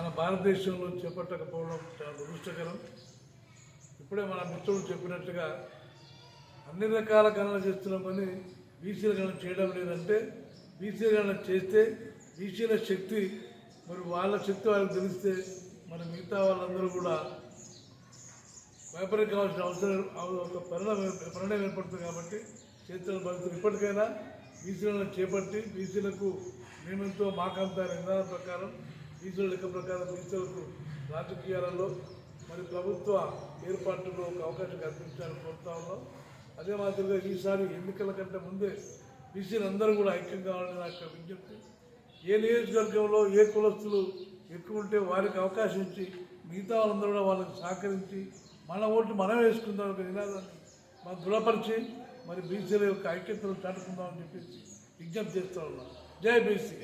మన భారతదేశంలో చేపట్టకపోవడం చాలా దురదృష్టకరం. ఇప్పుడే మన మిత్రులు చెప్పినట్టుగా అన్ని రకాల గణన చేస్తున్నాం కానీ బీసీల గణన చేయడం లేదంటే బీసీల గణన చేస్తే బీసీల శక్తి మరి వాళ్ళ శక్తి వాళ్ళకి తెలిస్తే మరి మిగతా వాళ్ళందరూ కూడా భయపడి కావాల్సిన అవసరం ఒక పరిణామం ఏర్పడుతుంది. కాబట్టి చేతుల భక్తులు ఇప్పటికైనా బీసీలను చేపట్టి బీసీలకు మేమెంతో మాకంత నిదానం ప్రకారం బీసీల లెక్క ప్రకారం బీసీలకు రాజకీయాలలో మరి ప్రభుత్వ ఏర్పాటులో ఒక అవకాశం కల్పించాలని కోరుతా ఉన్నాం. అదే మాదిరిగా ఈసారి ఎన్నికల కంటే ముందే బీసీలు అందరూ కూడా ఐక్యం కావాలని నాకు విజ్ఞప్తి. ఏ నియోజకవర్గంలో ఏ కులస్తులు ఎక్కువ ఉంటే వారికి అవకాశం ఇచ్చి మిగతా వాళ్ళందరూ కూడా వాళ్ళకి సహకరించి మన ఓట్లు మనం వేసుకుందాం ఒక నినాదాన్ని మనం దృఢపరిచి మరి బీసీల యొక్క ఐక్యతను చాటుకుందామని చెప్పేసి విజ్ఞప్తి చేస్తూ ఉన్నాం. జై బీసీ.